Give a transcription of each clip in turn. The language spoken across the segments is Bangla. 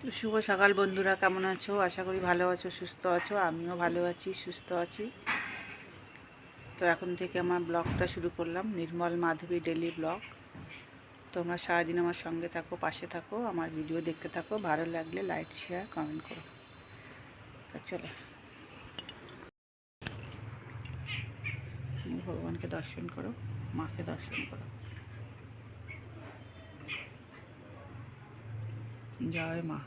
তো শুভ সকাল বন্ধুরা, কেমন আছো? আশা করি ভালো আছো, সুস্থ আছো। আমিও ভালো আছি, সুস্থ আছি। তো এখন থেকে আমার ব্লগটা শুরু করলাম, নির্মল মাধবী ডেলি ব্লগ। তোমরা সারাদিন আমার সঙ্গে থাকো, পাশে থাকো, আমার ভিডিও দেখতে থাকো। ভালো লাগলে লাইক, শেয়ার, কমেন্ট করো। তো চলো, ভগবানকে দর্শন করো, মাকে দর্শন করো। জয় মা,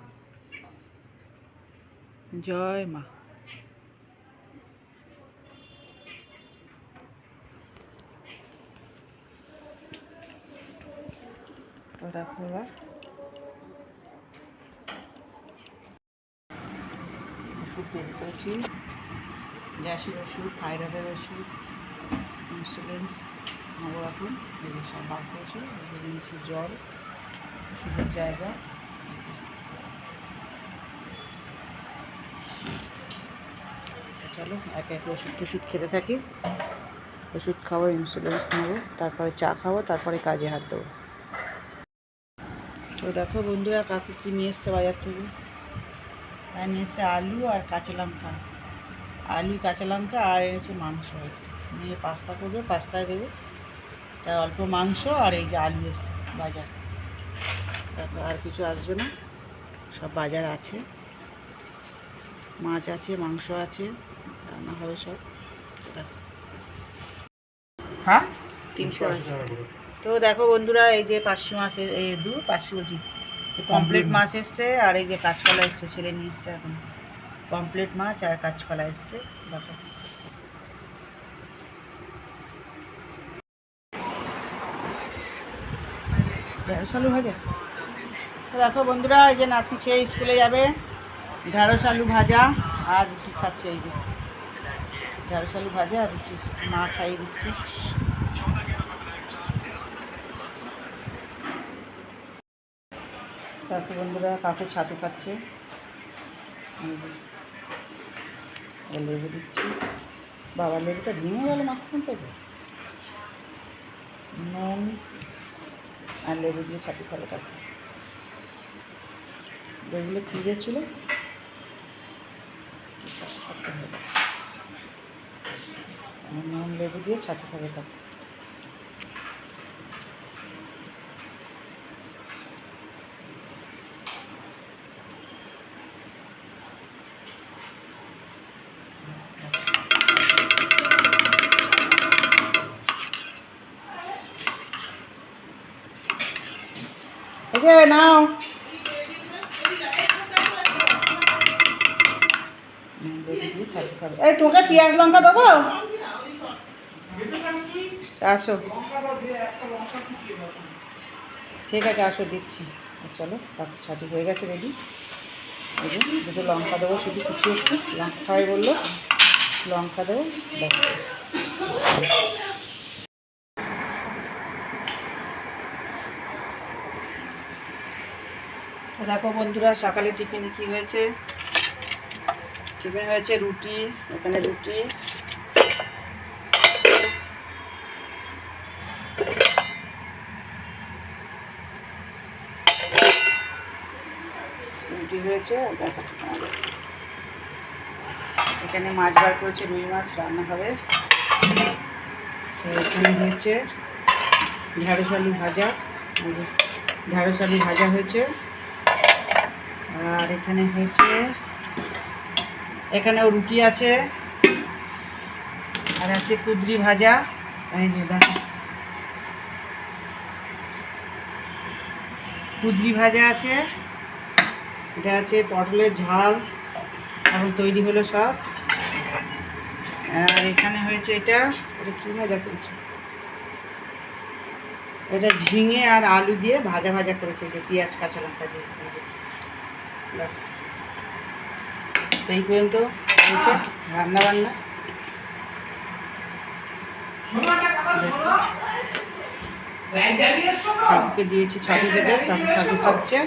জয় মা। তো দেখো এবার ওষুধ বের করেছি, গ্যাসের ওষুধ, থাইরয়েডের ওষুধ, ইন্স্যুরেন্স নেবো এখন। এগুলো সব বার করেছি। নিয়েছি জল, ওষুধের জায়গা। চলো এক এক ওষুধ খেতে থাকি। ওষুধ খাবো, ইন্স্যুরেন্স নেবো, তারপরে চা খাবো, তারপরে কাজে হাত দেবো। তো দেখো বন্ধুরা, কাকু কী নিয়ে এসছে বাজার থেকে। নিয়ে এসছে আলু আর কাঁচা লঙ্কা, আলু কাঁচা লঙ্কা, আর এনেছে মাংস। নিয়ে পাস্তা করবে, পাস্তায় দেবে। তাই অল্প মাংস আর এই যে আলু এসছে বাজার। দেখো আর কিছু আসবে না, সব বাজার আছে। মাছ আছে, মাংস আছে, রান্না হবে সব। দেখো হ্যাঁ 380। তো দেখো বন্ধুরা, এই যে 500 মাছ, এই 500 বলছি, পমপ্লেট মাছ এসছে। আর এই যে কাঁচকলা এসছে, ছেলে নিয়ে এসছে এখন। পমপ্লেট মাছ আর কাঁচকলা এসছে। দেখো ঢেঁড়স আলু ভাজা। তো দেখো বন্ধুরা, এই যে নাতি খেয়ে স্কুলে যাবে, ঢেঁড়স আলু ভাজা আর রুটি খাচ্ছে। এই যে ঢেঁড়স আলু ভাজা আর রুটি মা খাইয়ে দিচ্ছে। তারপর বন্ধুরা, কাকু ছাতু খাচ্ছে, লেবু দিচ্ছি। বাবা লেবুটা ভেঙে গেল মাঝখান থেকে। নুন আর লেবু দিয়ে ছাতু খাবে কাকু। লেবুগুলো ফ্রিজে ছিল, শক্ত হয়ে গেছে। নুন লেবু দিয়ে ছাতু খাবে কাকু। এই যে নাও, এই তোকে পেঁয়াজ লঙ্কা দেবো, আসো। ঠিক আছে, আসো দিচ্ছি। চলো, ছাতু হয়ে গেছে রেডি। এই যে দুটো লঙ্কা দেবো, শুধু কুচিয়ে একটু লঙ্কা খাওয়াই বললো, লঙ্কা দেবো। দেখো বন্ধুরা, সকালে টিফিনে কী হয়েছে। টিফিন হয়েছে রুটি, এখানে রুটি, রুটি হয়েছে। দেখাচ্ছি তোমাদের, এখানে মাছ বার করেছে, রুই মাছ রান্না হবে। এখানে হয়েছে ঢেঁড়স আলু ভাজা, ঢেঁড়স আলু ভাজা হয়েছে। আর এখানে হয়েছে, এখানেও রুটি আছে, আর আছে কুঁদরি ভাজা। এই যে দেখো কুঁদরি ভাজা আছে, এটা আছে পটলের ঝাল, এখন তৈরি হলো সব। আর এখানে হয়েছে এটা কী ভাজা করেছে, এটা ঝিঙে আর আলু দিয়ে ভাজা ভাজা করেছে, যে পেঁয়াজ কাঁচা লঙ্কা দিয়ে। এই পর্যন্ত হয়েছে রান্না বান্না। কাকুকে দিয়েছি ছাতু খেতে, কাকু ছাতু খাচ্ছে।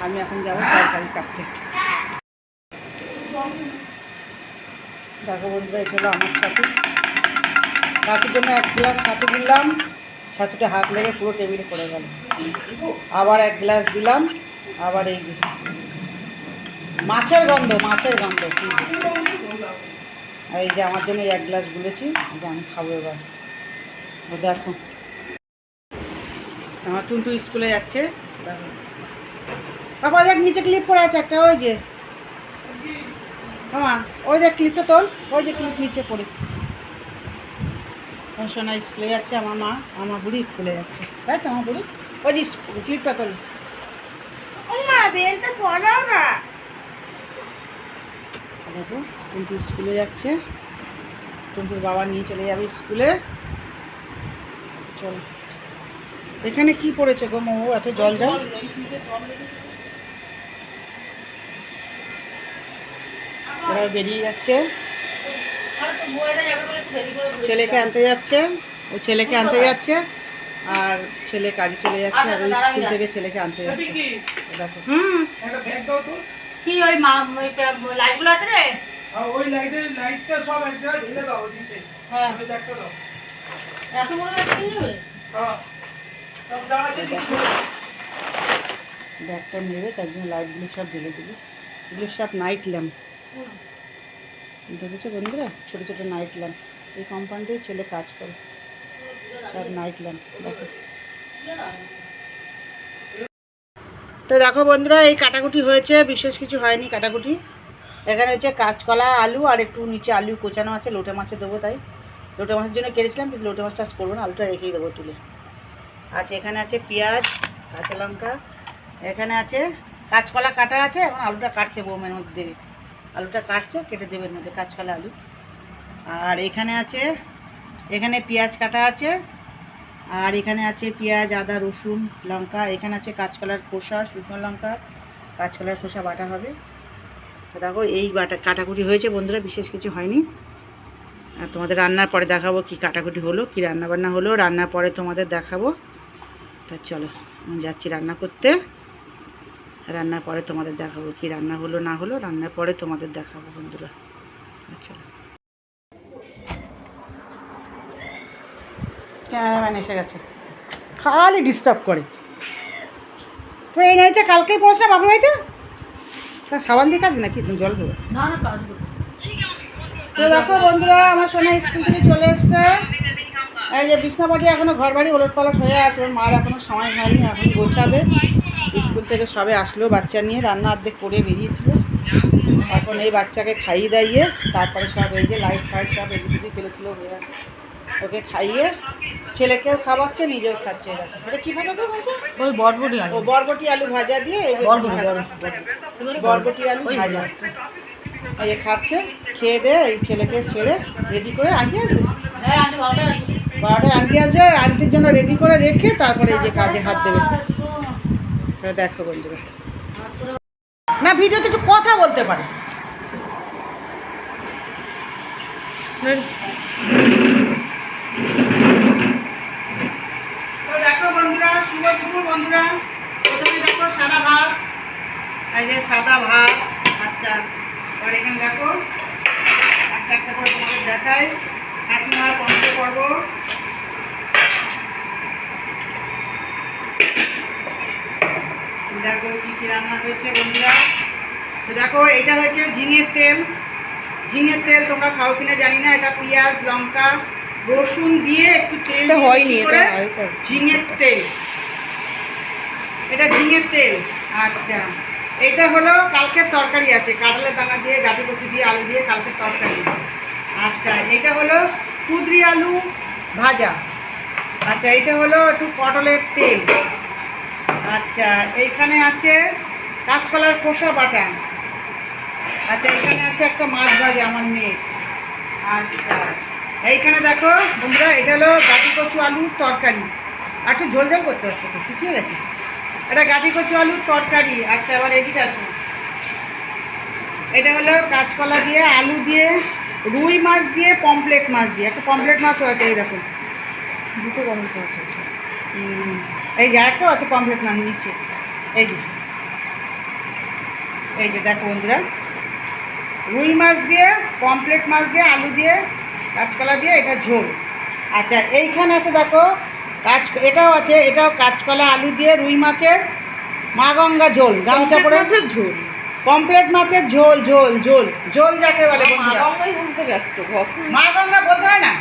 আমি এখন যাবো তরকারি কাটতে। দেখো বন্ধুরা, এটা হলো আমার ছাতু। কাকুর জন্য 1 গ্লাস ছাতু দিলাম, ছাতুটা হাত লেগে পুরো টেবিলে পড়ে গেল। আবার 1 গ্লাস দিলাম, আবার এই যে মাছের গন্ধ, মাছের গন্ধ। আর এই যে আমার জন্য এক গ্লাস গুলেছি, যে আমি খাবো এবার। ও দেখো আমার টুনটু স্কুলে যাচ্ছে। দেখো বাবা, দেখ নিচে ক্লিপ পড়ে আছে একটা, ওই যে মামা, ওই দেখ ক্লিপটা তোল, ওই যে ক্লিপ নিচে পড়ে। সোনা স্কুলে যাচ্ছে, আমার মা, আমার বুড়ি স্কুলে যাচ্ছে, তাই তো আমার বুড়ি, ওই যে ক্লিপটা তোল। দেখো টুনটু স্কুলে যাচ্ছে, টুনটুর বাবা নিয়ে চলে যাবে স্কুলে। চলো, এখানে কি পড়েছে গো মৌ, এত জল জল? ওরা বেরিয়ে যাচ্ছে, ছেলেকে আনতে যাচ্ছে, ও ছেলেকে আনতে যাচ্ছে, আর ছেলে কাজে চলে যাচ্ছে, আর ওই স্কুল থেকে ছেলেকে আনতে যাচ্ছে। দেখো কি ওই লাইটগুলো আছে রে, ওই লাইটটা সব এক জায়গায় ঢেলে দাও দিছে। হ্যাঁ ওই দেখতে দাও। এত বড় লাইট কিনে নেবে? হ্যাঁ সব জায়গাতে দিছে। ব্যাগটা নেবে, তার জন্য লাইটগুলো সব ঢেলে দিবে। এগুলো সব নাইট ল্যাম্প, দেখেছো বন্ধুরা, ছোটো ছোটো নাইট ল্যাম্প। এই কোম্পানিতেই ছেলে কাজ করে, সব নাইট ল্যাম্প। দেখো তো, দেখো বন্ধুরা, এই কাটাকুটি হয়েছে, বিশেষ কিছু হয়নি কাটাকুটি। এখানে হচ্ছে কাঁচকলা, আলু, আর একটু নিচে আলু কোচানো আছে, লোটে মাছে দেবো, তাই লোটে মাছের জন্য কেটেছিলাম, কিন্তু লোটে মাছটা আজ করবো না, আলুটা রেখেই দেবো তুলে। আচ্ছা, এখানে আছে পেঁয়াজ, কাঁচা লঙ্কা, এখানে আছে কাঁচকলা কাটা আছে, এখন আলুটা কাটছে, বৌমের মধ্যে দেবে, আলুটা কাটছে, কেটে দেবে এর মধ্যে কাঁচকলা আলু। আর এখানে আছে, এখানে পেঁয়াজ কাটা আছে, আর এখানে আছে পেঁয়াজ, আদা, রসুন, লঙ্কা, এখানে আছে কাঁচকলার খোসা, শুকনো লঙ্কা, কাঁচকলার খোসা বাটা হবে। তো দেখো এই কাটাকুটি হয়েছে বন্ধুরা, বিশেষ কিছু হয়নি। আর তোমাদের রান্নার পরে দেখাবো কি কাটাকুটি হলো, কি রান্নাবান্না হলো, রান্নার পরে তোমাদের দেখাবো। তা চলো, আমি যাচ্ছি রান্না করতে, রান্নার পরে তোমাদের দেখাবো কি রান্না হলো না হলো, রান্নার পরে তোমাদের দেখাবো বন্ধুরা। চলো, ক্যামেরাম্যান এসে গেছে, খালি ডিস্টার্ব করে। তো এই নাইটটা কালকেই পড়েছে না বাবুর বাড়িতে, তা সাবান দিয়ে কাটবে নাকি জল দেবো? না না কাটবো। তো দেখো বন্ধুরা, আমার সোনা স্কুল থেকে চলে এসছে। এই যে বিছনাপাটি এখনও ঘর বাড়ি ওলট পালট হয়ে আছে, ওর মার এখনও সময় হয়নি, এখন গোছাবে। স্কুল থেকে সবে আসলো বাচ্চা নিয়ে, রান্না অর্ধেক করে বেরিয়েছিল, এখন এই বাচ্চাকে খাইয়ে দাইয়ে তারপরে সব এই যে লাইট ফাইট সব এদিকে ফেলেছিল হয়ে আছে, ওকে খাইয়ে ছেলেকেও খাওয়াচ্ছে, নিজেও খাচ্ছে। এটা কী ভাজা দেবো? ওই বটবটি ও আলু, বরবটি আলু ভাজা দিয়ে, বরবটি আলু ভাজা, এই যে খাচ্ছে। খেয়ে দিয়ে এই ছেলেকে ছেড়ে রেডি করে আনতে আসবে, হ্যাঁ আন্টি বাবাটা আছে। 12টায় আনতে আসবে, আন্টির জন্য রেডি করে রেখে তারপরে এই যে কাজে হাত দেবে। দেখো বন্ধুরা, না ভিডিওতে একটু কথা বলতে পারে। তো দেখো বন্ধুরা, শুভ দুপুর বন্ধুরা। প্রথমে দেখো সাদা ভাত, এই যে সাদা ভাত। আচ্ছা, এবার এখানে দেখো একটা একটা করে তোমাদের দেখাই, কাকিমার পঞ্চপর্ব। দেখো কী কী রান্না হয়েছে বন্ধুরা। তো দেখো এটা হয়েছে ঝিঙের তেল, ঝিঙের তেল তোমরা খাও কিনা জানি না, এটা পেঁয়াজ, লঙ্কা, রসুন দিয়ে একটু তেল হয়নি, ঝিঙের তেল, এটা ঝিঙের তেল। আচ্ছা, এটা হলো কালকের তরকারি আছে, কাঁঠালের দানা দিয়ে, গাঁটি কচি দিয়ে, আলু দিয়ে কালকের তরকারি। আচ্ছা, এটা হলো কুঁদরি আলু ভাজা। আচ্ছা, এটা হলো একটু পটলের তেল। আচ্ছা, এইখানে আছে কাঁচকলার খোসা বাটা। আচ্ছা, এখানে আছে একটা মাছ ভাজা আমার মেয়ে। আচ্ছা, এইখানে দেখো বন্ধুরা, এটা হলো গাঁটি কচু আলুর তরকারি, আর একটু ঝোল ঝোল করতে হচ্ছে, তো শুকিয়ে গেছে, এটা গাঁটি কচু আলুর তরকারি। আচ্ছা, এবার এদিকে আসো, এটা হলো কাঁচকলা দিয়ে, আলু দিয়ে, রুই মাছ দিয়ে, পমপ্লেট মাছ দিয়ে, একটা পমপ্লেট মাছও আছে, এই দেখো দুটো পমপ্লেট মাছ আছে, এই যে একটাও আছে পমপ্লেট মাছ নিচে, এই যে এই যে দেখো বন্ধুরা, রুই মাছ দিয়ে, পমপ্লেট মাছ দিয়ে, আলু দিয়ে, কাঁচকলা দিয়ে, এটা ঝোল। আচ্ছা, এইখানে আছে দেখো এটাও আছে, এটাও কাঁচকলা আলু দিয়ে, রুই মাছের মা গঙ্গা ঝোল, গামচা পড়ে মাছের ঝোল। পমফ্রেট মাছের ঝোল ঝোল ঝোল ঝোল যাকে বলে বন্ধুরা। বলতে ব্যস্ত মা গঙ্গা বলতে হয় না,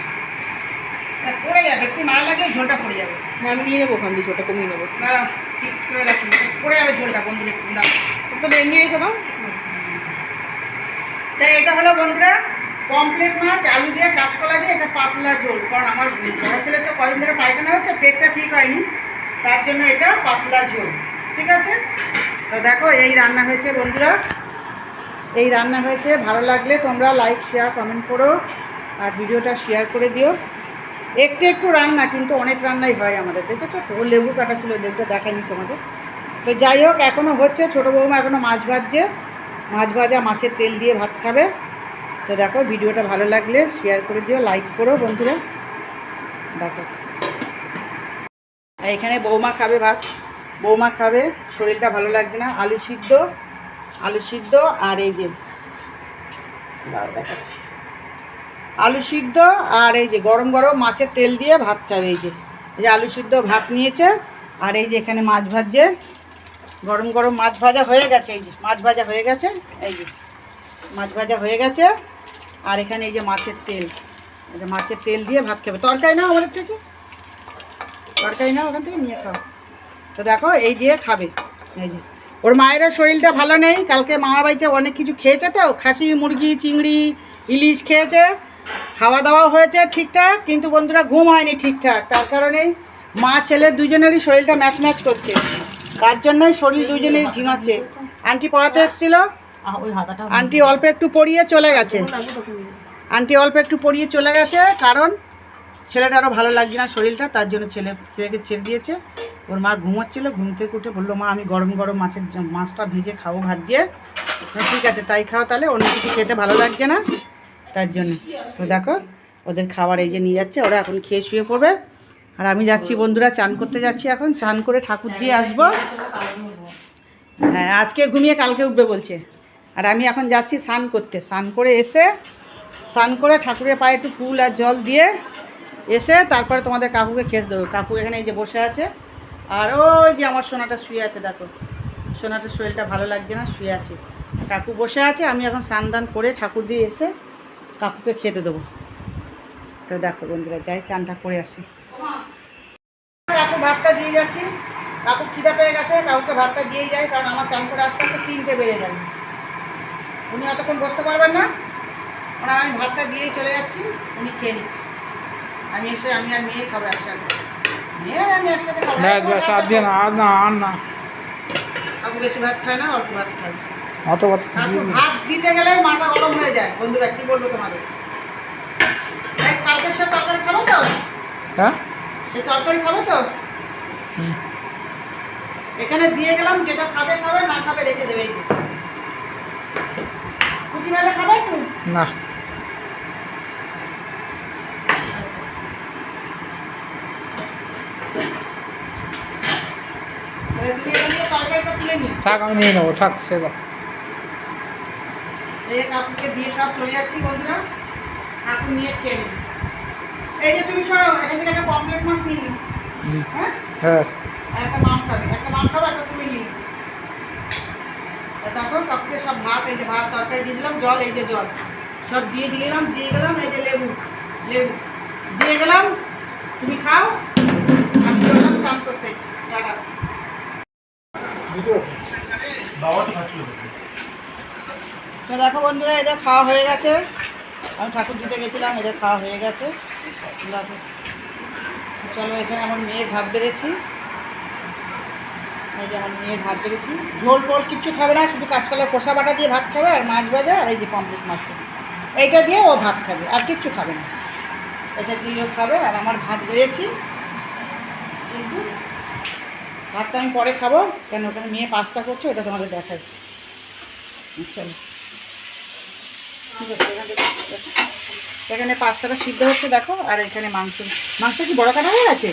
তা পড়ে যাবে, একটু না লাগলে ঝোলটা পড়ে যাবে। আমি নিয়ে নেবো ওখান দিয়ে ছোটো কমিয়ে নেবো। না ঠিক করে রাখুন, পড়ে যাবে ঝোলটা বন্ধুরা, একটু দাও। তো এমনি রেখে দাও। তাই এটা হলো বন্ধুরা পমফ্রেট মাছ আলু দিয়ে কাঁচকলা দিয়ে এটা পাতলা ঝোল, কারণ আমার বড় ছেলে তো কদিন ধরে পায়খানা হচ্ছে, পেটটা ঠিক হয়নি, তার জন্য এটা পাতলা ঝোল। ঠিক আছে, তো দেখো এই রান্না হয়েছে বন্ধুরা, এই রান্না হয়েছে। ভালো লাগলে তোমরা লাইক শেয়ার কমেন্ট করো আর ভিডিওটা শেয়ার করে দিও। একটু একটু রান্না, কিন্তু অনেক রান্নাই হয় আমাদের, দেখেছো তো। লেবু কাটা ছিল, লেবুটা দেখাইনি তোমাদের। তো যাই হোক, এখনও হচ্ছে, ছোটো বৌমা এখনও মাছ ভাজছে, মাছ ভাজা মাছের তেল দিয়ে ভাত খাবে। তো দেখো ভিডিওটা ভালো লাগলে শেয়ার করে দিও, লাইক করো বন্ধুরা। দেখো আর এখানে বৌমা খাবে ভাত, বৌমা খাবে, শরীরটা ভালো লাগছে না। আলু সিদ্ধ, আলু সিদ্ধ আর এই যে দেখাচ্ছি, আলু সিদ্ধ আর এই যে গরম গরম মাছের তেল দিয়ে ভাত খাবে। এই যে আলু সিদ্ধ ভাত নিয়েছে, আর এই যে এখানে মাছ ভাজছে, গরম গরম মাছ ভাজা হয়ে গেছে। এই যে মাছ ভাজা হয়ে গেছে, এই যে মাছ ভাজা হয়ে গেছে, আর এখানে এই যে মাছের তেল, এই যে মাছের তেল দিয়ে ভাত খাবে। তরকারি নাও আমাদের থেকে, তরকারি নাও ওখান থেকে নিয়ে খাও। তো দেখো এই দিয়ে খাবে। এই যে ওর মায়েরও শরীরটা ভালো নেই, কালকে মামার বাড়িতে অনেক কিছু খেয়েছে, তো খাসি মুরগি চিংড়ি ইলিশ খেয়েছে, খাওয়া দাওয়া হয়েছে ঠিকঠাক, কিন্তু বন্ধুরা ঘুম হয়নি ঠিকঠাক। তার কারণেই মা ছেলে দুজনেরই শরীরটা ম্যাচ ম্যাচ করছে, তার জন্যই শরীর দুজনেই ঝিমাচ্ছে। আন্টি পড়াতে এসেছিলো, ওই হাতাটা আন্টি অল্প একটু পড়িয়ে চলে গেছে, আন্টি অল্প একটু পড়িয়ে চলে গেছে, কারণ ছেলেটারও ভালো লাগছে না শরীরটা, তার জন্য ছেলেকে ছেড়ে দিয়েছে। ওর মা ঘুমোচ্ছিলো, ঘুম থেকে উঠে বললো, মা আমি গরম গরম মাছটা ভেজে খাবো ভাত দিয়ে। ঠিক আছে তাই খাও তাহলে, অন্য কিছু খেতে ভালো লাগছে না, তার জন্য। তো দেখো ওদের খাবার এই যে নিয়ে যাচ্ছে, ওরা এখন খেয়ে শুয়ে পড়বে। আর আমি যাচ্ছি বন্ধুরা, চান করতে যাচ্ছি এখন, চান করে ঠাকুর দিয়ে আসবো। হ্যাঁ আজকে ঘুমিয়ে কালকে উঠবে বলছে। আর আমি এখন যাচ্ছি স্নান করতে, স্নান করে এসে, স্নান করে ঠাকুরের পায়ে একটু ফুল আর জল দিয়ে এসে তারপরে তোমাদের কাকুকে খেতে দেবো। কাকু এখানে এই যে বসে আছে, আর ওই যে আমার সোনাটা শুয়ে আছে, দেখো সোনাটার শরীরটা ভালো লাগছে না, শুয়ে আছে, কাকু বসে আছে। আমি এখন স্নান দান করে ঠাকুর দিয়ে এসে কাকুকে খেতে দেবো। তো দেখো বন্ধুরা যাই চানটা করে আসি। কাকু ভাতটা দিয়ে যাচ্ছি, কাকু খিদা পেয়ে গেছে, কাকুকে ভাতটা দিয়েই যায়, কারণ আমার চান করে আসতে আসতে 3টে বেজে যাবে, উনি অতক্ষণ বসতে পারবেন না। ওনার আমি ভাতটা দিয়েই চলে যাচ্ছি, উনি খেয়ে নিন। আমি এসে আমি আর মেয়ে খাবো একসাথে, মেয়ে আর আমি একসাথে খাবো। কাকু বেশি ভাত খায় না, অল্প ভাত খায়। কাকু ভাত দিতে গেলে মাথা গরম হয়ে যায় বন্ধুরা, কি বলবো তোমাদের। কালকে সে তরকারি খাবো তো, হ্যাঁ সে তরকারি খাবো তো, এখানে দিয়ে গেলাম, যেটা খাবে খাবে, না খাবে রেখে দেবে। কুচি ভাজা খাবে একটু না, তুমি এখান থেকে তরকারিটা তুলে নিই। থাক আমি নিয়ে নেবো, থাক সে দাও। এই কাকুকে দিয়ে সব চলে যাচ্ছি বন্ধুরা, কাকু নিয়ে খেয়ে নিন। এই যে তুমি সরো, এখান থেকে একটা পমফ্রেট মাছ নিয়ে নিন। হ্যাঁ হ্যাঁ আর একটা মাছ খাবে, একটা মাছ খাবে, একটা তুমি নিন। দেখো কাকুকে সব ভাত, এই যে ভাত তরকারি দিয়ে দিলাম, জল এই যে জল সব দিয়ে দিলাম, দিয়ে গেলাম, এই যে লেবু লেবু দিয়ে গেলাম, তুমি খাও, আমি চললাম চান করতে। টাটা। তো দেখো বন্ধুরা এদের খাওয়া হয়ে গেছে, আমি ঠাকুর দিতে গেছিলাম, এদের খাওয়া হয়ে গেছে। দেখো চলো, এখানে আমার মেয়ের ভাত বেড়েছি, এই যে আমার মেয়ের ভাত বেড়েছি, ঝোল টোল কিচ্ছু খাবে না, শুধু কাঁচকলার কষা বাটা দিয়ে ভাত খাবে, আর মাছ ভাজা, আর এই যে পমফ্রেট মাছটা, এইটা দিয়ে ও ভাত খাবে, আর কিচ্ছু খাবে না, এটা দিয়েও খাবে। আর আমার ভাত বেড়েছি, কিন্তু ভাতটা আমি পরে খাবো, কেন ওখানে মেয়ে পাস্তা করছে, ওটা তোমাদের দেখাই। চলো ঠিক আছে, এখানে পাস্তাটা সিদ্ধ হচ্ছে দেখো, আর এখানে মাংসটা কি বড় কাটা হয়ে গেছে?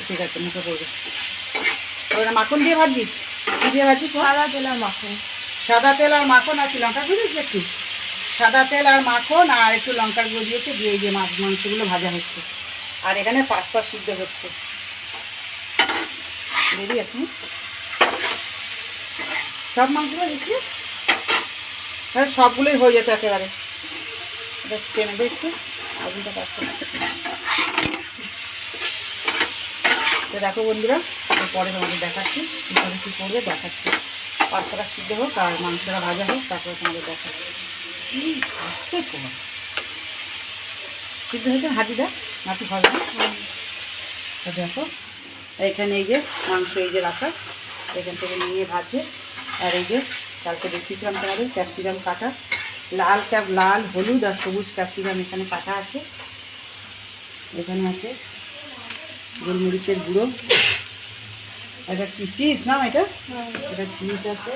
ঠিক আছে, মুখে পড়বে। ওটা মাখন দিয়ে ভাজছিস? কী দিয়ে ভাজছিস? সাদা তেল আর মাখন। সাদা তেল আর মাখন, আর কি লঙ্কা গুঁড়ো দিয়েছি একটু, সাদা তেল আর মাখন আর একটু লঙ্কার গুঁড়ো দিয়েছে, দিয়ে এই যে মাংসগুলো ভাজা হচ্ছে, আর এখানে পাস্তা সিদ্ধ হচ্ছে। রেডি আছে, সব মাংসগুলো দিচ্ছি, হ্যাঁ সবগুলোই হয়ে যেত একেবারে। এটা টেনে দে একটু, আগুনটা পাঁচটা। তো দেখো বন্ধুরা, পরে তোমাদের দেখাচ্ছি কীভাবে কী করবে, দেখাচ্ছি। পাস্তাটা সিদ্ধ হোক আর মাংসটা ভাজা হোক, তারপরে তোমাদের দেখাচ্ছি। কি আসতে তোমার সিদ্ধ হয়েছে হাঁটিটা নাকি হবে না। তো দেখো এখানে এই যে মাংস এই যে রাখা, এখান থেকে নিয়ে ভাজছে। আর এই যে কালকে দেখিয়েছিলাম তোমাদের ক্যাপসিকাম কাটা, লাল হলুদ আর সবুজ ক্যাপসিকাম এখানে কাটা আছে। এখানে আছে গোলমরিচের গুঁড়ো, এটা কি চিজ না এটা, এটা চিজ আছে।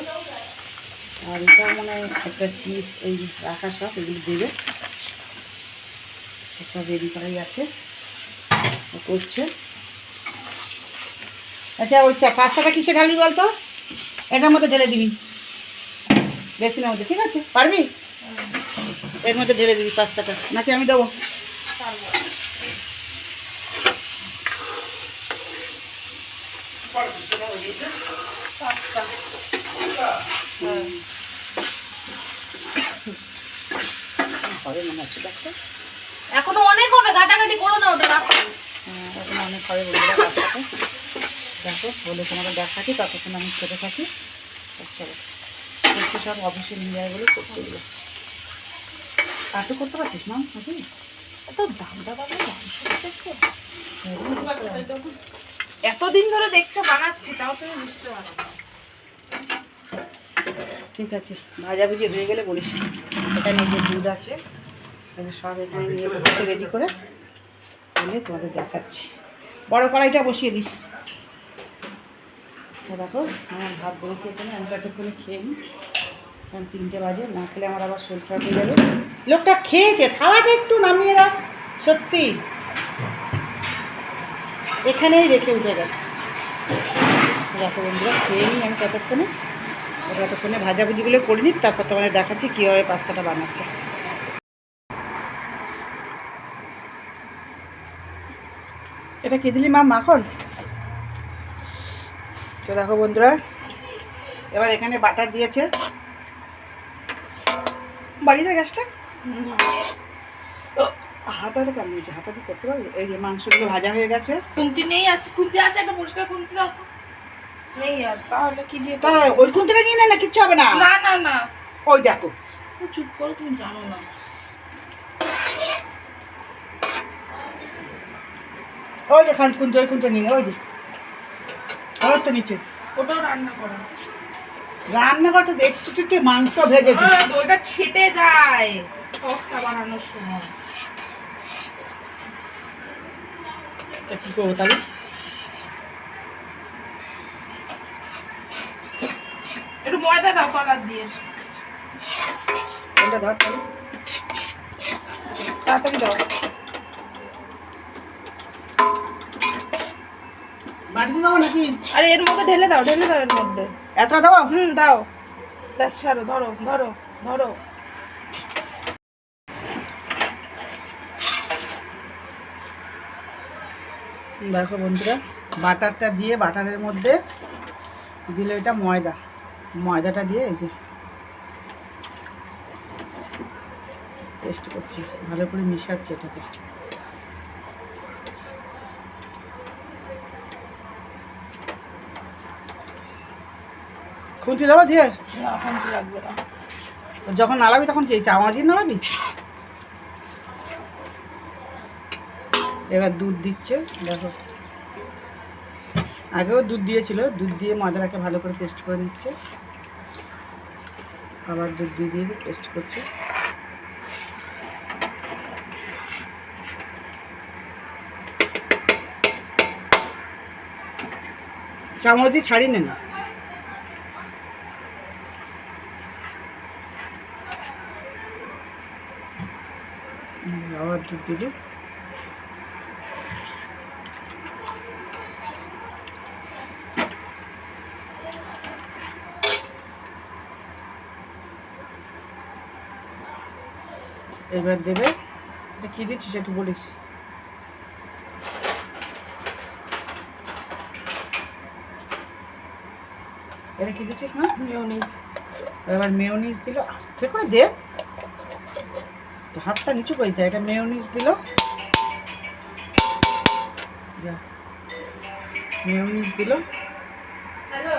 আর এটাও মনে হয় একটা চিজ এই রাখা, সব এগুলো দেবে। একটা রেডি করাই আছে, করছে। আচ্ছা ওই পাস্তাটা কিসে ঢালবি বলতো? এটার মধ্যে ঢেলে দিবি, বেসিনের মধ্যে, ঠিক আছে? পারবি? এর মধ্যে ঢেলে দিবি পাস্তাটা, নাকি আমি দেবো? হবে মনে হচ্ছে, দেখো এখনো অনেক হবে, ঘাটাঘাটি করো না, ওটা রাখো। এখন অনেক হবে বন্ধুরা পাস্তাটা। দেখো বলে তোমাদের দেখাচ্ছি, ততক্ষণ আমি খেতে থাকি। চলো করছি, সব অফিসে নিয়ে যায় বলে করতে এগুলো। আর তো করতে পারছিস না নাকি? এত দামটা পাবে, এতদিন ধরে দেখছো বানাচ্ছি, তাও তুমি বুঝতে পারো। ঠিক আছে, ভাজাভুজি হয়ে গেলে বলিস। এখানে যে দুধ আছে সব এখানে নিয়ে বসে রেডি করে বলে তোমাদের দেখাচ্ছি। বড় কড়াইটা বসিয়ে দিস। দেখো আমার ভাত বলেছি এখানে, আমি তো এতক্ষণে খেয়ে নিই, কারণ 3টে বাজে, না খেলে আমার আবার শরীর খারাপ হয়ে যাবে। লোকটা খেয়েছে, থালাটা একটু নামিয়ে রাখ, সত্যি এখানেই রেখে উঠে গেছে। দেখো বন্ধুরা খেয়ে নিই আমি ততক্ষণে ভাজাভুজিগুলো করে নিই, তারপর তোমাদের দেখাচ্ছি কীভাবে পাস্তাটা বানাচ্ছে। এটা কি দিলি মা? মাখন। তো দেখো বন্ধুরা, এবার এখানে বাটার দিয়েছে। বাড়িতে গ্যাসটা হাতাতে কামিয়েছে, হাতাতে করতে পারবি? এই যে মাংসগুলো ভাজা হয়ে গেছে। খুন্তি নেই, আছে খুন্তি আছে, একটা পরিষ্কার খুন্তি দাও তো। নেই আর, তাহলে কি দিয়ে? তা ওই খুঁতিটা নিয়ে না, কিচ্ছু হবে না। না না না, ওই দেখো, চুপ করো, তুমি জানো না। ওই যে খান খুঁজে, ওই খুঁজে নিয়ে, ওই যে ওর তো নিচে ওটাও রান্না করো। রান্না করতে দেখছি তুই মাংস ভেজেছিস। ওটা ছেটে যায় সসটা বানানোর সময়। কি করবো তাহলে? একটু ময়দা দাও কলার দিয়ে, কোনটা ধর তাহলে, তাড়াতাড়ি দাও। বাড়িতে দেবো নাকি? আরে এর মধ্যে ঢেলে দাও, ঢেলে দাও এর মধ্যে। এতটা দেবো? দাও, ব্যাস ছাড়ো, ধরো ধরো ধরো। দেখো বন্ধুরা, বাটারটা দিয়ে বাটারের মধ্যে দিলে এটা ময়দাটা দিয়ে এই যে পেস্ট করছি, ভালো করে মিশাচ্ছি এটাকে। খুন্তি দেবো দিয়ে? এখন কি লাগবে না, যখন নাড়াবি তখন কি চামচ দিয়ে নাড়াবি? এবার দুধ দিচ্ছে, দেখো আগেও দুধ দিয়েছিল, দুধ দিয়ে ময়দাটাকে ভালো করে পেস্ট করে নিচ্ছে, আবার দুধ দিয়ে পেস্ট করছে। চামচ দিয়ে ছাড়িয়ে নেন, আবার দুধ দিলে এবার দেবে। এটা কী দিচ্ছিস একটু বলিস? এটা কি দিচ্ছিস না? মিওনিজ। এবার মেয়োনিজ দিল, আস্তে করে দে, হাতটা নিচু করে দেয়। এটা মেয়োনিজ দিল, যা মেয়োনিজ দিল। হ্যালো।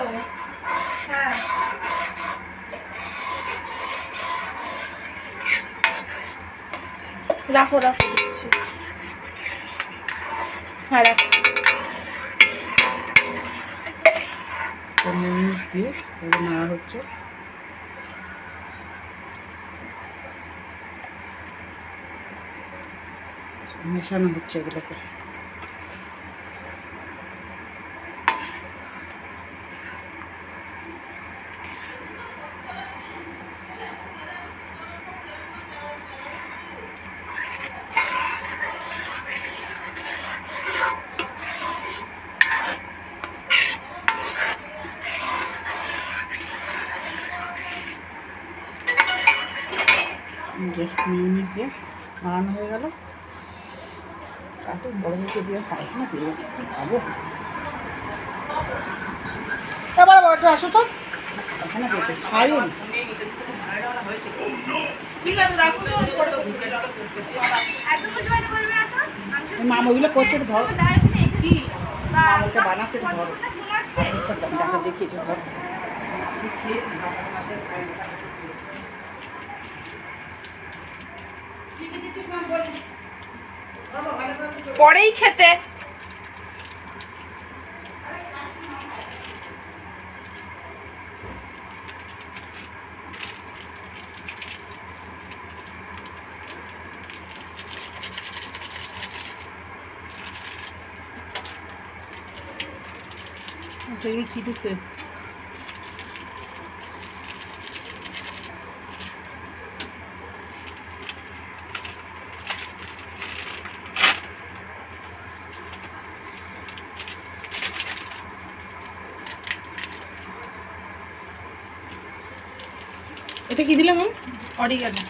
হ্যাঁ। রাখো রাখো দিচ্ছি। হ্যাঁ রাখো। মেয়োনিজ দিয়ে এগুলো নাড়া হচ্ছে। মেশানো হচ্ছে এগুলোকে। মিউনিস দিয়ে বানানো হয়ে গেল। এত বড় হচ্ছে দিয়ে পায়খানা পেয়ে গেছে, কি খাবো। এবার বড়টা আসো তো, পায়খানা পেয়েছে, খাইও না। ঠিক আছে রাখো তো, পরে করছি। মাম ওইগুলো করছে, একটু ধরো। কি? মাম ওটা বানাচ্ছে, একটু ধরো। দেখা দেখি, একটু ধরো। পরেই খেতে। আচ্ছা এগুলো চিটু ফেস। এটা কি দিলাম? অরিগানো।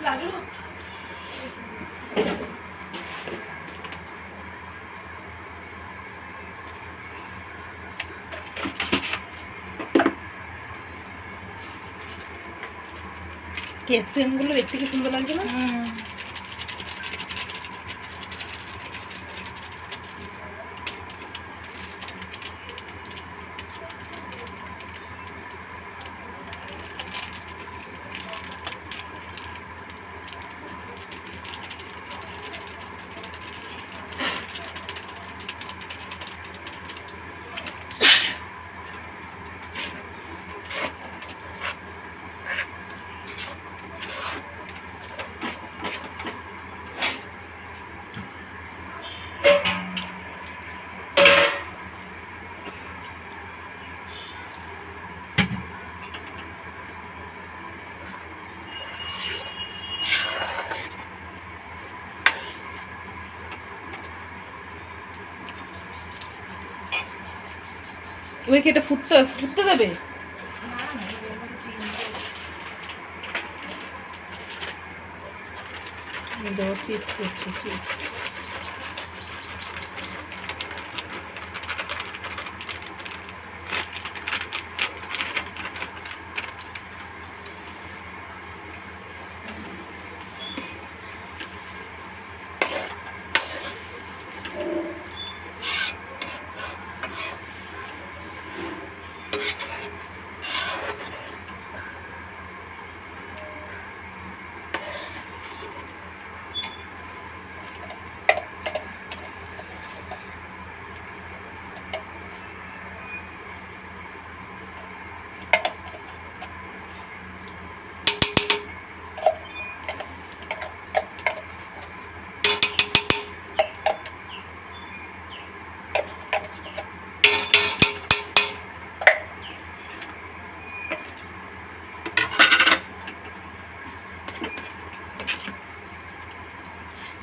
লাগলো? ক্যাপসিকামগুলো দেখতে কি সুন্দর লাগছে না? এবার কি এটা ফুটতে ফুটতে দেবে? চিজ করছি, চিজ।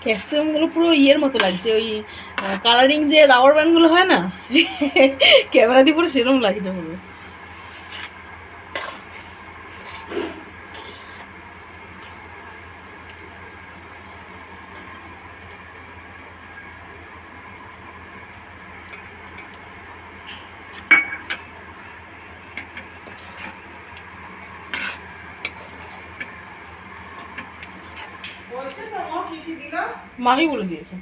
ক্যাপসিকামগুলো পুরো ইয়ের মতো লাগছে, ওই কালারিং যে রাবার ব্যান্ডগুলো হয় না, ক্যামেরা দিয়ে পুরো সেরকম লাগছে পুরো। বলছে তো ও কি কি দিল? মামি বলে দিয়েছে।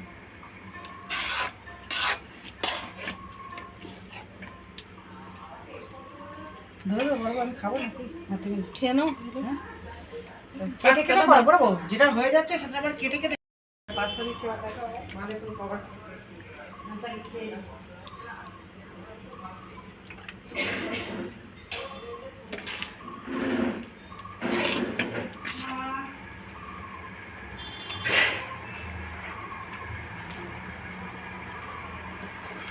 ধরো বাবা, আমি খাবো নাকি? না তুমি খেয়ে নাও। হ্যাঁ? কেটে কেটে করো বড় বউ, যেটা হয়ে যাচ্ছে সেটা আবার কেটে কেটে পাস্তা দিচ্ছে আর দেখো ভালো করে কভার তাই খেয়ে নাও।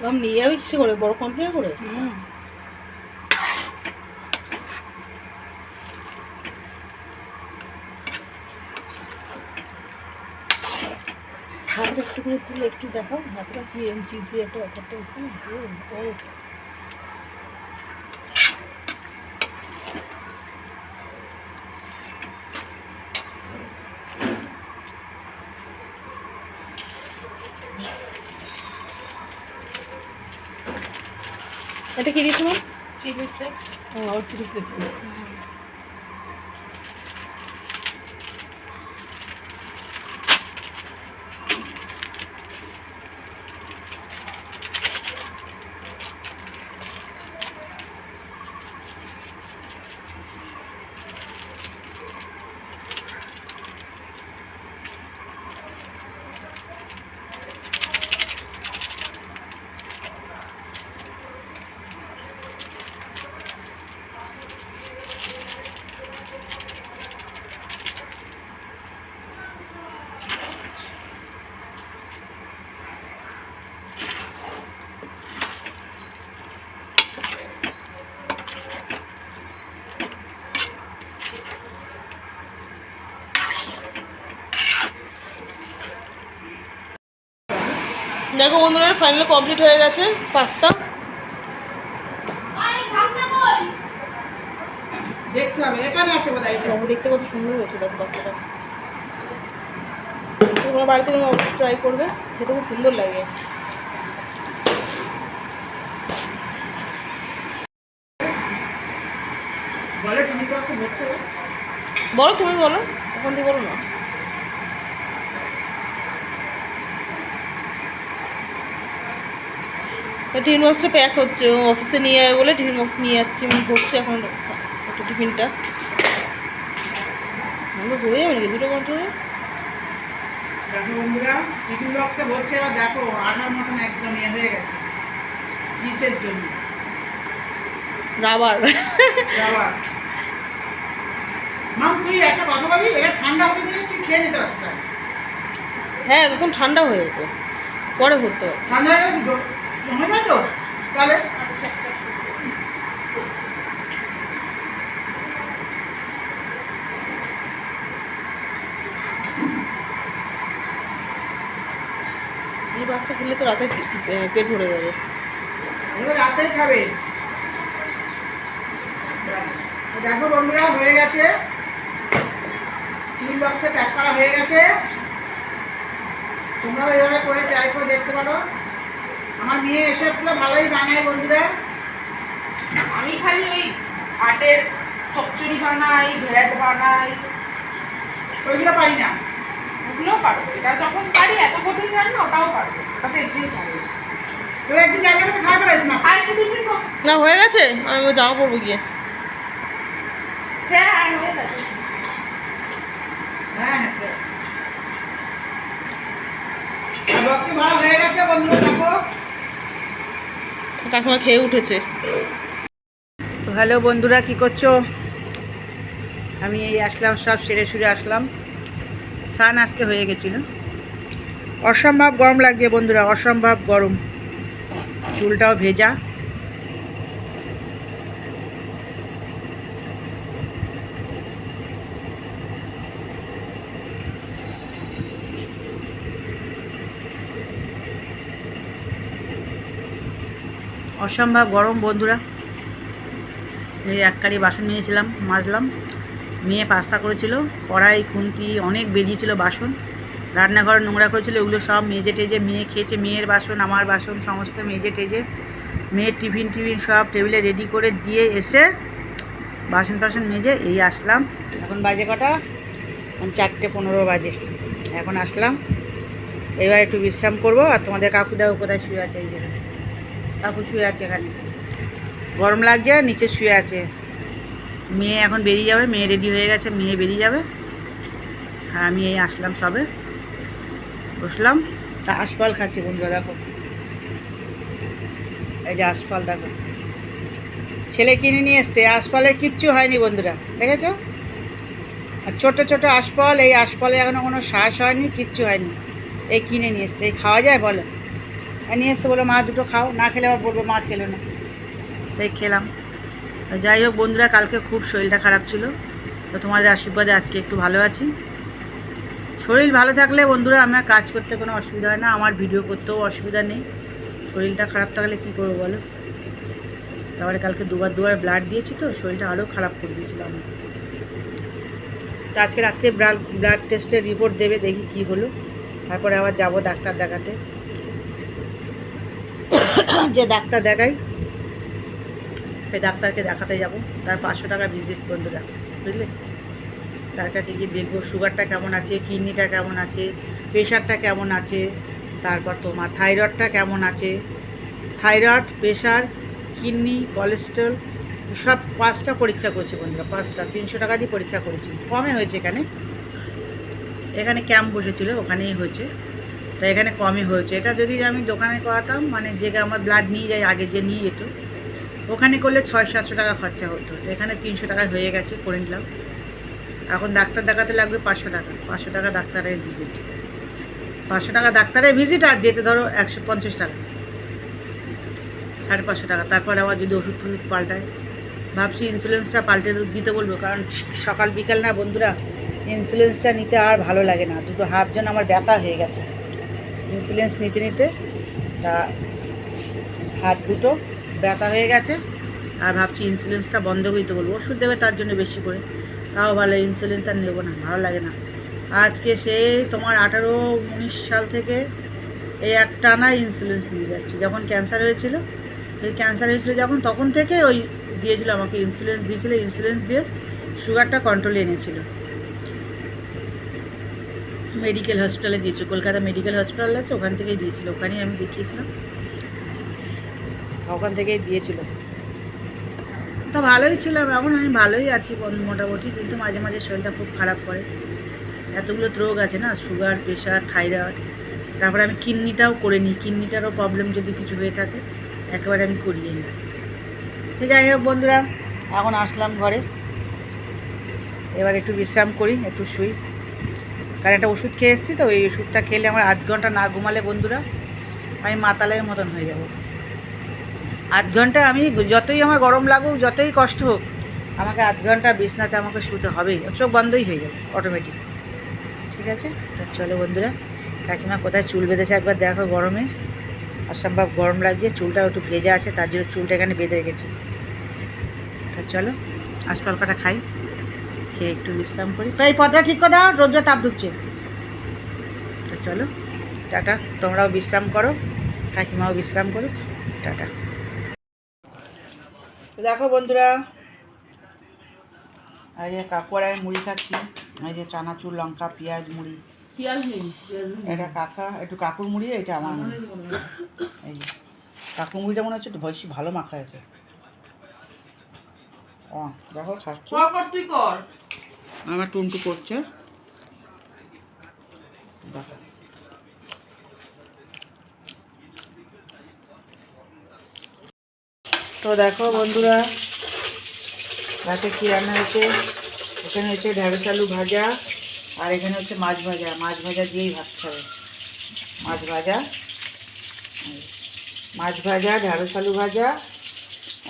আমি নিয়ে যাবে কিসে করে, বড় কন্টেনার করে? হাতটা একটু করে তুলে একটু দেখাও, হাতটা কি চিজি একটা ব্যাপারটা এসে না। ও এটা কি দিয়েছো ম্যাম? Chili flakes. ও আর চিলি ফ্লেক্স। দেখো বন্ধুরা, ফাইনালি কমপ্লিট হয়ে গেছে পাস্তা। দেখতে হবে, এখানে আছে বোধহয় এটা। দেখতে কত সুন্দর হয়েছে দেখো পাস্তাটা। তোমরা বাড়িতে অবশ্যই ট্রাই করবে, খেতে খুব সুন্দর লাগে। বলে তুমি তো আছে হচ্ছে বলো, তুমি বলো, ওখান থেকে বলো না। টিফিন বক্সটা প্যাক হচ্ছে, ও অফিসে নিয়ে যাবে বলে টিফিন বক্স নিয়ে যাচ্ছি, আমি করছি এখন একটু টিফিনটা। আমাদের হয়ে যাবে নাকি 2টা ঘন্টা? দেখো বন্ধুরা, টিফিন বক্সে হচ্ছে, এবার দেখো আটার মতন একদম ইয়ে হয়ে গেছে চিজের জন্য। রাবার। আবার মাম তুই একটা কথা বলি, এটা ঠান্ডা হতে দিলে তুই খেয়ে নিতে পারছিস। হ্যাঁ, একদম ঠান্ডা হয়ে যেত, পরে করতে হয়। ঠান্ডা হয়ে গেলে জমে যায় তো তাহলে। এই পাস্তা খেলে তো রাতে পেট ভরে যাবে। এবার রাতেই খাবে। দেখো বন্ধুরা, হয়ে গেছে, টিফিন বক্সে প্যাক করা হয়ে গেছে। তোমরাও এইভাবে করে ট্রাই করে দেখতে পারো। আমার মেয়ে এসবগুলো ভালোই বানায় বন্ধুরা। আমি খালি ওই আটের চচ্চড়ি বানাই, ভ্যাট বানাই, ওইগুলো পারি না। ওগুলোও পারবো। এটা যখন পারি, এত কঠিন রান্না ওটাও পারবো, ওটাতে একদিন সহজ। তোর একদিন জায়গাটা খাওয়াতে পারিস না। আর একটু টিফিন বক্স না হয়ে গেছে, আমি জামা পরবো গিয়ে। হ্যাঁ হয়ে গেছে। হ্যাঁ বক্সে ভালো হয়ে গেছে বন্ধুরা। দেখো কাকিমা খেয়ে উঠেছে। তো হ্যালো বন্ধুরা, কি করছো? আমি এই আসলাম, সব সেরে সুরে আসলাম। স্নান আজকে হয়ে গেছিল। অসম্ভব গরম লাগছে বন্ধুরা, অসম্ভব গরম, চুলটাও ভেজা। অসম্ভব গরম বন্ধুরা। এই এক কারি বাসন নিয়েছিলাম, মাজলাম। মেয়ে পাস্তা করেছিল, কড়াই খুন্তি অনেক বেরিয়েছিল বাসন, রান্নাঘরে নোংরা করেছিল, ওগুলো সব মেজে টেজে মেয়ে খেয়েছে। মেয়ের বাসন, আমার বাসন সমস্ত মেজে টেজে, মেয়ের টিফিন সব টেবিলে রেডি করে দিয়ে এসে বাসন টাসন মেজে এই আসলাম। এখন বাজে কটা? 4:15 বাজে। এখন আসলাম, এবার একটু বিশ্রাম করবো। আর তোমাদের কাকুদাও কোথায় শুয়ে আছে? এই জায়গায় কাকু শুয়ে আছে, এখানে গরম লাগছে, নিচে শুয়ে আছে। মেয়ে এখন বেরিয়ে যাবে, মেয়ে রেডি হয়ে গেছে, মেয়ে বেরিয়ে যাবে। আর আমি এই আসলাম, সবে বসলাম। তা আশফল খাচ্ছি বন্ধুরা, দেখো এই যে আশফল, দেখো ছেলে কিনে নিয়ে এসছে। আশফলের কিচ্ছু হয়নি বন্ধুরা, দেখেছো? আর ছোটো ছোটো আশফল, এই আশফলে এখনও কোনো শ্বাস হয়নি, কিচ্ছু হয়নি। এই কিনে নিয়ে এসছে, এই খাওয়া যায় বলো? নিয়ে এসছে, বলো মা দুটো খাও, না খেলে আবার বলবো মা খেলো না। তাই খেলাম। যাই হোক বন্ধুরা, কালকে খুব শরীরটা খারাপ ছিল, তো তোমাদের আশীর্বাদে আজকে একটু ভালো আছি। শরীর ভালো থাকলে বন্ধুরা আমার কাজ করতে কোনো অসুবিধা হয় না, আমার ভিডিও করতেও অসুবিধা নেই। শরীরটা খারাপ থাকলে কী করবো বলো? তারপরে কালকে দুবার ব্লাড দিয়েছি, তো শরীরটা আরও খারাপ করে দিয়েছিল আমার। তো আজকে রাত্রে ব্লাড টেস্টের রিপোর্ট দেবে, দেখি কি হলো। তারপরে আবার যাব ডাক্তার দেখাতে। যে ডাক্তার দেখাই সেই ডাক্তারকে দেখাতে যাব। তার 500 টাকা ভিজিট বন্ধুরা, বুঝলে? তার কাছে গিয়ে দেখবো সুগারটা কেমন আছে, কিডনিটা কেমন আছে, প্রেশারটা কেমন আছে, তারপর তোমার থাইরয়েডটা কেমন আছে। থাইরয়েড, প্রেশার, কিডনি, কোলেস্ট্রল সব 5টা পরীক্ষা করছি বন্ধুরা, 5টা 300 টাকা দিয়ে পরীক্ষা করেছি। কমে হয়েছে, এখানে ক্যাম্প বসেছিল, ওখানেই হয়েছে। তো এখানে কমই হয়েছে। এটা যদি আমি দোকানে করাতাম, মানে যে আমার ব্লাড নিয়ে যায়, আগে যে নিয়ে যেত, ওখানে করলে 600-700 টাকা খরচা হতো। তো এখানে 300 টাকায় হয়ে গেছে, করে নিলাম। এখন ডাক্তার দেখাতে লাগবে 500 টাকা। 500 টাকা ডাক্তারের ভিজিট, 500 টাকা ডাক্তারের ভিজিট। আর যেতে ধরো 150 টাকা, 550 টাকা। তারপর আবার যদি ওষুধ টষুধ পাল্টায়, ভাবছি ইন্স্যুরেন্সটা পাল্টে দিতে বলবো। কারণ সকাল বিকাল না বন্ধুরা, ইন্স্যুরেন্সটা নিতে আর ভালো লাগে না। দুটো হাত যেন আমার ব্যথা হয়ে গেছে ইন্স্যুরেন্স নিতে নিতে। তা হাত দুটো ব্যথা হয়ে গেছে, আর ভাবছি ইন্স্যুরেন্সটা বন্ধ করে দিতে বলবো। ওষুধ দেবে তার জন্য বেশি করে, তাও ভালো। ইন্স্যুরেন্স আর নেবো না, ভালো লাগে না। আজকে সেই তোমার 18-19 সাল থেকে এই একটানা ইন্স্যুরেন্স নিয়ে যাচ্ছি। যখন ক্যান্সার হয়েছিল, যখন, তখন থেকে ওই দিয়েছিল আমাকে, ইন্স্যুরেন্স দিয়েছিল। ইন্স্যুরেন্স দিয়ে সুগারটা কন্ট্রোলে এনেছিল। মেডিকেল হসপিটালে দিয়েছিল, কলকাতা মেডিকেল হসপিটাল আছে, ওখান থেকেই দিয়েছিল। ওখানেই আমি দেখিয়েছিলাম, ওখান থেকেই দিয়েছিল। তো ভালোই ছিলাম, এখন আমি ভালোই আছি মোটামুটি। কিন্তু মাঝে মাঝে শরীরটা খুব খারাপ করে। এতগুলো রোগ আছে না, সুগার, প্রেশার, থাইরয়েড। তারপরে আমি কিডনিটাও করে নিই, কিডনিটারও প্রবলেম যদি কিছু হয়ে থাকে একেবারে আমি করিয়ে নিই। তো যাই হোক বন্ধুরা, এখন আসলাম ঘরে, এবার একটু বিশ্রাম করি, একটু শুই। কারণ একটা ওষুধ খেয়ে এসেছি, তো ওই ওষুধটা খেলে আমার 8 ঘন্টা না ঘুমালে বন্ধুরা আমি মাতালের মতন হয়ে যাব। 8 ঘন্টা আমি, যতই আমার গরম লাগুক, যতই কষ্ট হোক, আমাকে 8 ঘন্টা বিছনাতে আমাকে শুতে হবেই, চোখ বন্ধই হয়ে যাবে অটোমেটিক। ঠিক আছে? তো চলো বন্ধুরা, কাকিমা কোথায় চুল বেঁধেছে একবার দেখো। গরমে অসম্ভব গরম লাগছে, চুলটাও একটু ভেজা আছে, তার জন্য চুলটা এখানে বেঁধে রেখেছি। তো চলো আশফল কাটা খাই, খেয়ে একটু বিশ্রাম করি। তো এই পথটা ঠিক করে দাও, রোদ্রে তাপ ঢুকছে। তো চলো টাটা, তোমরাও বিশ্রাম করো, কাকিমাও বিশ্রাম করুক। টাটা। দেখো বন্ধুরা, এই যে কাকু আর আমি মুড়ি খাচ্ছি। এই যে চানাচুর, লঙ্কা, পেঁয়াজ, মুড়ি। পেঁয়াজ নেই, এটা কাকুর মুড়ি, এটা আমার মুড়ি। এই যে কাকুর মুড়িটা মনে হচ্ছে একটু বেশি ভালো মাখা আছে। দেখো খাচ্ছি, তুই কর। আমার টুনটু করছে, দেখো। তো দেখো বন্ধুরা, রাতে কী রান্না হয়েছে। এখানে হচ্ছে ঢেঁড়স আলু ভাজা, আর এখানে হচ্ছে মাছ ভাজা। মাছ ভাজা দিয়েই ভাত খাবে। মাছ ভাজা, ঢেঁড়স আলু ভাজা,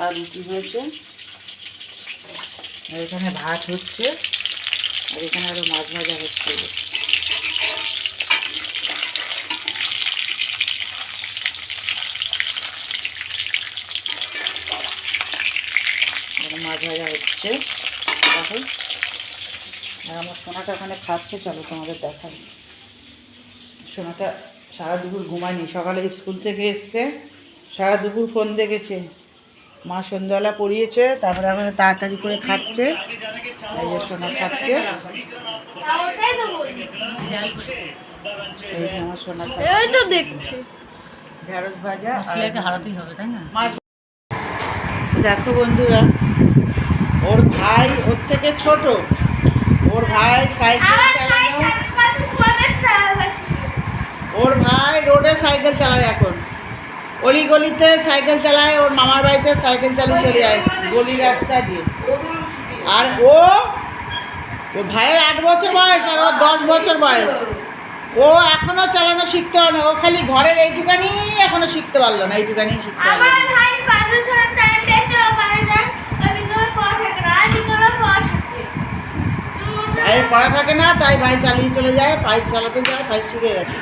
আর রুটি হয়েছে। আর এখানে ভাত হচ্ছে, আর এখানে আরও মাছ ভাজা হচ্ছে। মাছ ভাজা হচ্ছে দেখো। আর আমার সোনাটা ওখানে খাচ্ছে, চলো তোমাদের দেখাই। সোনাটা সারা দুপুর ঘুমায়নি, সকালে স্কুল থেকে এসছে, সারা দুপুর ফোন দেখেছে। মা সন্ধ্যাবেলা পড়িয়েছে, তারপরে এখন তাড়াতাড়ি করে খাচ্ছে। এই যে সোনা খাচ্ছে, এই যে আমার সোনা খাচ্ছে। এই তো দেখছি ঢেঁড়স ভাজা আর হারাতেই হবে, তাই না? মাছ। দেখো বন্ধুরা, ওর ভাই ওর থেকে ছোট, ওর ভাই সাইকেল চালানো, ওর ভাই রোডে সাইকেল চালায় এখন, অলি গলিতে সাইকেল চালায়, ওর মামার বাড়িতে সাইকেল চালিয়ে চলে যায় গলি রাস্তা দিয়ে। আর ও ওর ভাইয়ের 8 বছর বয়স আর ওর 10 বছর বয়স। ও এখনো চালানো শিখতে হয় না, ও খালি ঘরের এইটুকানি এখনো শিখতে পারলো না, এইটুকানি শিখতে পারলো না। ভাইয়ের পড়া থাকে না, তাই ভাই চালিয়ে চলে যায়, পাইপ চালাতে যায়, পাইপ শিখে গেছে।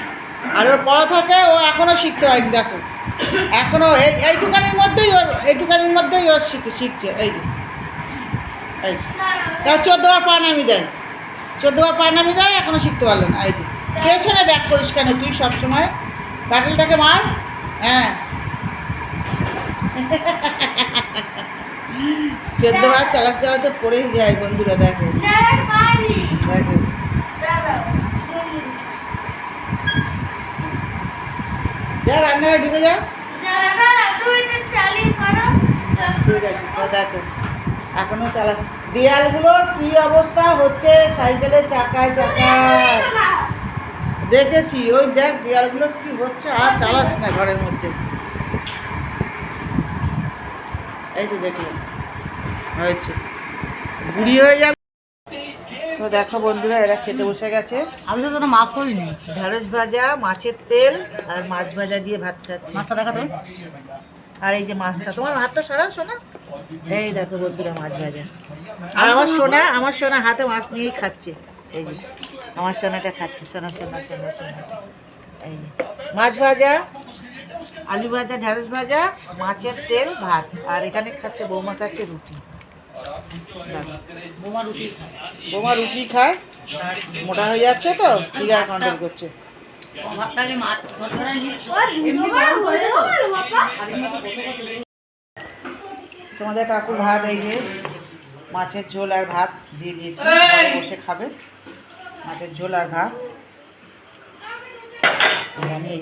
আর ওর পড়া থাকে, ও এখনো শিখতে পারেনি। দেখো এখনো এইটুকানির মধ্যেই ওর শিখছে। এই যে এই তা 14 বার পা নামি দেয়, 14 বার পা নামি দেয়, এখনো শিখতে পারলো না। এই যে খেয়েছো না, ব্যাক করিস কেন তুই সবসময়, প্যাটেলটাকে মার। হ্যাঁ 14 বার চালাতে চালাতে পড়েই যায় বন্ধুরা। দেখো দেখো যা রান্নাঘরে ঢুকে যা। ঠিক আছে তো দেখো এখনো চালা। দেয়ালগুলোর কি অবস্থা হচ্ছে সাইকেলের চাকায় চাকায়, দেখেছি। ওই দেখ দেয়ালগুলো কি হচ্ছে, আর চালাস না ঘরের মধ্যে। এই তো দেখলাম হয়েছে, বুড়ি হয়ে যাবে। তো দেখো বন্ধুরা, এরা খেতে বসে গেছে। আমি তো তোরা মাফ করিনি। ঢেঁড়স ভাজা, মাছের তেল আর মাছ ভাজা দিয়ে ভাত খাচ্ছে। মাছটা দেখা তো। আর এই যে মাছটা, তোমার হাতটা সরাও সোনা। এই দেখো বন্ধুরা মাছ ভাজা, আর আমার সোনা হাতে মাছ নিয়েই খাচ্ছে। এই যে আমার সোনাটা খাচ্ছে, সোনা সোনা সোনা সোনা। এই যে মাছ ভাজা, আলু ভাজা, ঢেঁড়স ভাজা, মাছের তেল, ভাত। আর এখানে খাচ্ছে বৌমা, খাচ্ছে রুটি। দেখো, বৌমা রুটি খায়, মোটা হয়ে যাচ্ছে তো, ফিগার কন্ট্রোল করছে। তোমাদের কাকুর ভাত, এই যে মাছের ঝোল আর ভাত দিয়ে দিয়েছি, ঘরে বসে খাবে। মাছের ঝোল আর ভাত, আমি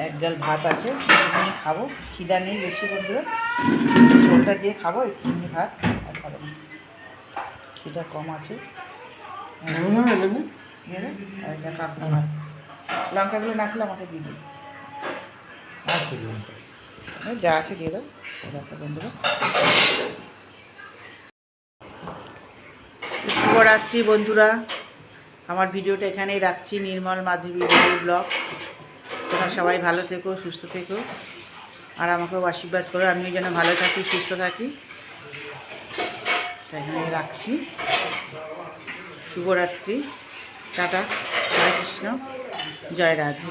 এক ডাল ভাত আছে, একটুখানি খাবো, খিদা নেই বেশি বন্ধুরা, ঝোলটা দিয়ে খাবো, একটুখানি ভাত আর খাবো না, খিদা কম আছে। আর এটা কাকুর ভাত, লঙ্কাগুলো না খেলে আমাকে দিয়ে দিই, যা আছে দিয়ে দাও। দেখো বন্ধুরা, শুভরাত্রি বন্ধুরা, আমার ভিডিওটা এখানেই রাখছি। নির্মল মাধবী ব্লগ। তোমরা সবাই ভালো থেকো, সুস্থ থেকো, আর আমাকেও আশীর্বাদ করো, আমিও যেন ভালো থাকি, সুস্থ থাকি। এখানে রাখছি। শুভরাত্রি, টাটা, জয় কৃষ্ণ, জয় রাধে।